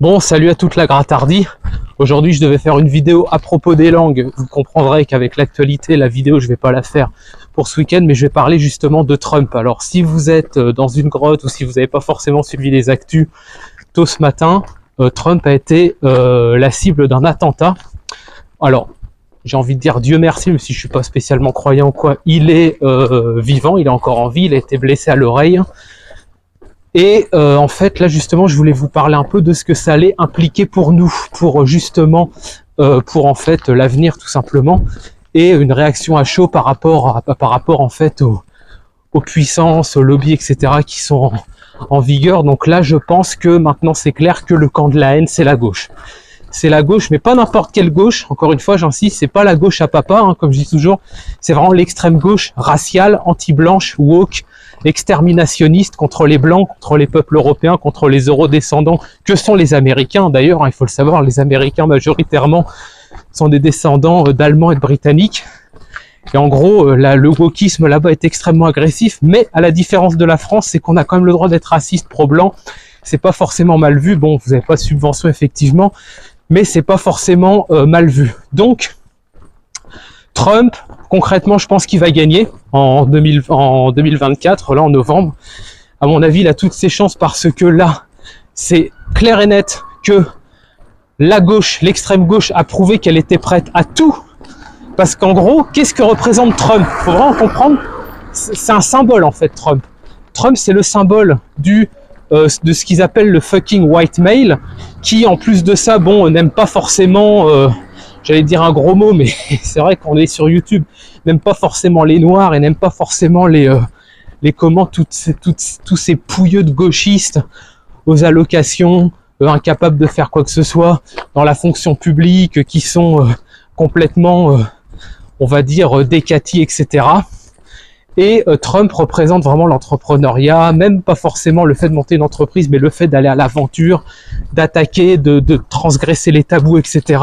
Bon, salut à toute la gratardie. Aujourd'hui, je devais faire une vidéo à propos des langues. Vous comprendrez qu'avec l'actualité, la vidéo, je vais pas la faire pour ce week-end, mais je vais parler justement de Trump. Alors, si vous êtes dans une grotte ou si vous n'avez pas forcément suivi les actus tôt ce matin, Trump a été la cible d'un attentat. Alors, j'ai envie de dire Dieu merci, même si je suis pas spécialement croyant ou quoi, il est vivant, il est encore en vie, il a été blessé à l'oreille. Et en fait, là justement, je voulais vous parler un peu de ce que ça allait impliquer pour nous, pour justement, pour en fait l'avenir tout simplement, et une réaction à chaud par rapport en fait aux puissances, aux lobbies, etc. qui sont en vigueur. Donc là, je pense que maintenant c'est clair que le camp de la haine, c'est la gauche. C'est la gauche, mais pas n'importe quelle gauche. Encore une fois, j'insiste, c'est pas la gauche à papa, hein, comme je dis toujours. C'est vraiment l'extrême gauche raciale, anti-blanche, woke, exterminationniste contre les blancs, contre les peuples européens, contre les eurodescendants, que sont les Américains. D'ailleurs, hein, il faut le savoir, les Américains majoritairement sont des descendants d'Allemands et de Britanniques. Et en gros, le wokisme là-bas est extrêmement agressif, mais à la différence de la France, c'est qu'on a quand même le droit d'être raciste pro-blanc. C'est pas forcément mal vu. Bon, vous n'avez pas de subvention effectivement, mais c'est pas forcément mal vu. Donc, Trump, concrètement, je pense qu'il va gagner en 2024, là en novembre. À mon avis, il a toutes ses chances parce que là, c'est clair et net que la gauche, l'extrême gauche, a prouvé qu'elle était prête à tout. Parce qu'en gros, qu'est-ce que représente Trump? Faut vraiment comprendre, c'est un symbole en fait, Trump. Trump, c'est le symbole de ce qu'ils appellent le fucking white male, qui en plus de ça, bon, n'aime pas forcément... j'allais dire un gros mot, mais c'est vrai qu'on est sur YouTube, n'aime pas forcément les noirs et n'aime pas forcément les comment tous ces pouilleux de gauchistes aux allocations, incapables de faire quoi que ce soit dans la fonction publique, qui sont complètement, on va dire, décatis, etc. Et Trump représente vraiment l'entrepreneuriat, même pas forcément le fait de monter une entreprise, mais le fait d'aller à l'aventure, d'attaquer, de transgresser les tabous, etc.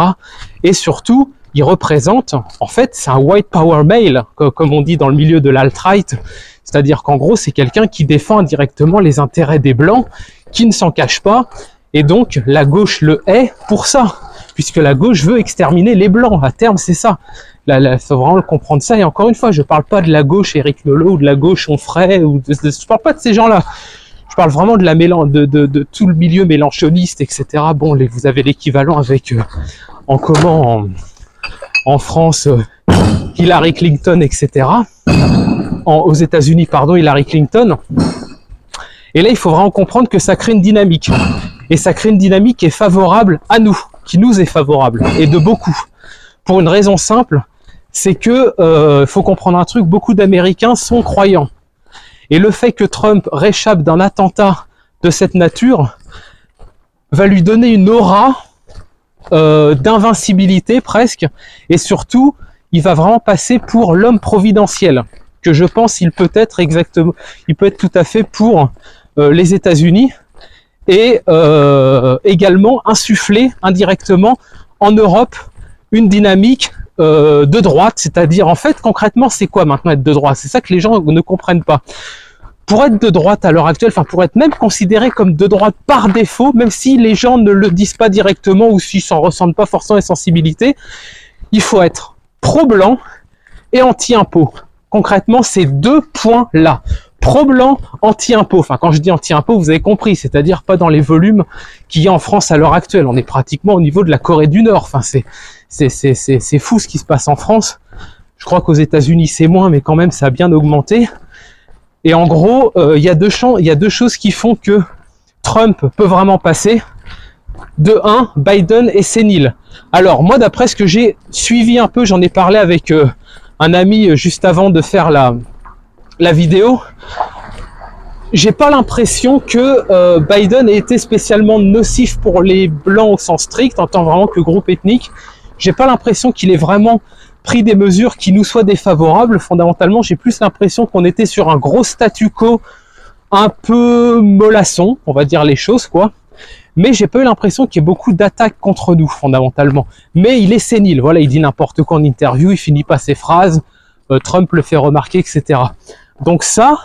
Et surtout, il représente, en fait, c'est un white power male, comme on dit dans le milieu de l'alt-right, c'est-à-dire qu'en gros, c'est quelqu'un qui défend indirectement les intérêts des Blancs, qui ne s'en cache pas, et donc la gauche le hait pour ça, puisque la gauche veut exterminer les Blancs, à terme, c'est ça. Il faut vraiment le comprendre ça, et encore une fois, je parle pas de la gauche Éric Nolot, ou de la gauche Onfray, je parle pas de ces gens-là. Je parle vraiment de tout le milieu mélanchoniste, etc. Bon, vous avez l'équivalent avec, en France, Hillary Clinton, etc. Aux États-Unis, pardon, Hillary Clinton. Et là, il faut vraiment comprendre que ça crée une dynamique. Et ça crée une dynamique qui est favorable à nous, qui nous est favorable, et de beaucoup. Pour une raison simple, c'est que, faut comprendre un truc, beaucoup d'Américains sont croyants. Et le fait que Trump réchappe d'un attentat de cette nature va lui donner une aura d'invincibilité presque, et surtout, il va vraiment passer pour l'homme providentiel, que je pense il peut être tout à fait pour les États-Unis, et également insuffler indirectement en Europe une dynamique de droite, c'est-à-dire en fait concrètement c'est quoi maintenant être de droite? C'est ça que les gens ne comprennent pas. Pour être de droite à l'heure actuelle, enfin pour être même considéré comme de droite par défaut, même si les gens ne le disent pas directement ou s'ils s'en ressentent pas forcément les sensibilités, il faut être pro-blanc et anti-impôt. Concrètement, ces deux points-là. Pro-blanc, anti-impôt. Enfin, quand je dis anti-impôt, vous avez compris, c'est-à-dire pas dans les volumes qu'il y a en France à l'heure actuelle. On est pratiquement au niveau de la Corée du Nord. Enfin, c'est fou ce qui se passe en France. Je crois qu'aux États-Unis c'est moins, mais quand même ça a bien augmenté. Et en gros, il y a deux choses qui font que Trump peut vraiment passer. De un, Biden est sénile. Alors moi, d'après ce que j'ai suivi un peu, j'en ai parlé avec un ami juste avant de faire la vidéo. J'ai pas l'impression que Biden ait été spécialement nocif pour les blancs au sens strict, en tant vraiment que groupe ethnique. J'ai pas l'impression qu'il ait vraiment pris des mesures qui nous soient défavorables. Fondamentalement, j'ai plus l'impression qu'on était sur un gros statu quo un peu mollasson, on va dire les choses, quoi. Mais j'ai pas eu l'impression qu'il y ait beaucoup d'attaques contre nous, fondamentalement. Mais il est sénile, voilà, il dit n'importe quoi en interview, il finit pas ses phrases, Trump le fait remarquer, etc. Donc ça,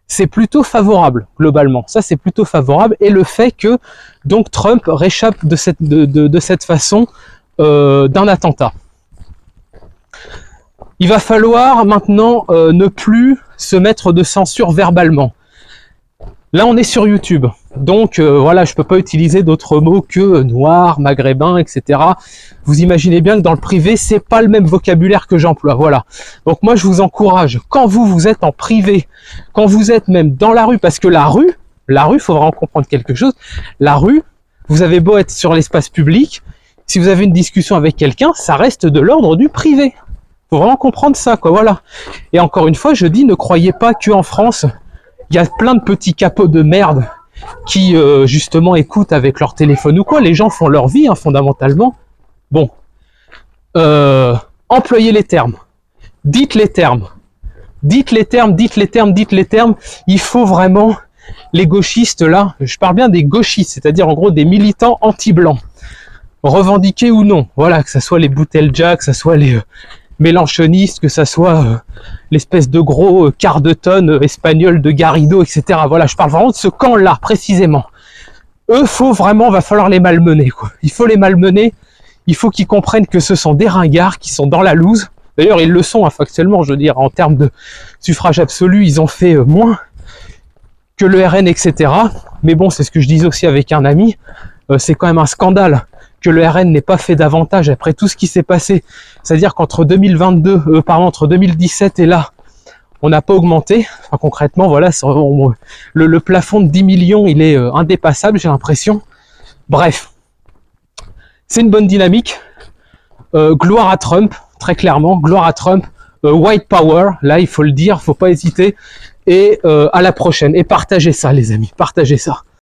c'est plutôt favorable, globalement. Ça, c'est plutôt favorable. Et le fait que, donc, Trump réchappe de cette façon d'un attentat. Il va falloir maintenant ne plus se mettre de censure verbalement. Là, on est sur YouTube. Donc, voilà, je peux pas utiliser d'autres mots que noir, maghrébin, etc. Vous imaginez bien que dans le privé, c'est pas le même vocabulaire que j'emploie. Voilà. Donc, moi, je vous encourage, quand vous êtes en privé, quand vous êtes même dans la rue, parce que la rue, faut vraiment comprendre quelque chose. La rue, vous avez beau être sur l'espace public, si vous avez une discussion avec quelqu'un, ça reste de l'ordre du privé. Faut vraiment comprendre ça, quoi. Voilà. Et encore une fois, je dis, ne croyez pas qu'en France, il y a plein de petits capots de merde qui justement écoutent avec leur téléphone ou quoi. Les gens font leur vie, hein, fondamentalement. Bon, employez les termes, dites les termes, dites les termes, dites les termes, dites les termes. Il faut vraiment, les gauchistes là, je parle bien des gauchistes, c'est-à-dire en gros des militants anti-blancs, revendiqués ou non. Voilà, que ça soit les Boutelja, que ça soit les mélanchonistes, que ça soit l'espèce de gros quart de tonne espagnol de Garrido, etc. Voilà, je parle vraiment de ce camp-là, précisément. Eux, va falloir les malmener, quoi. Il faut les malmener, il faut qu'ils comprennent que ce sont des ringards qui sont dans la loose. D'ailleurs, ils le sont, hein, factuellement, je veux dire, en termes de suffrage absolu, ils ont fait moins que le RN, etc. Mais bon, c'est ce que je disais aussi avec un ami, c'est quand même un scandale que le RN n'ait pas fait davantage après tout ce qui s'est passé. C'est-à-dire qu'entre entre 2017 et là, on n'a pas augmenté. Enfin, concrètement, voilà, le plafond de 10 millions, il est indépassable, j'ai l'impression. Bref, c'est une bonne dynamique. Gloire à Trump, très clairement, gloire à Trump. White Power, là, il faut le dire, faut pas hésiter. Et à la prochaine. Et partagez ça, les amis, partagez ça.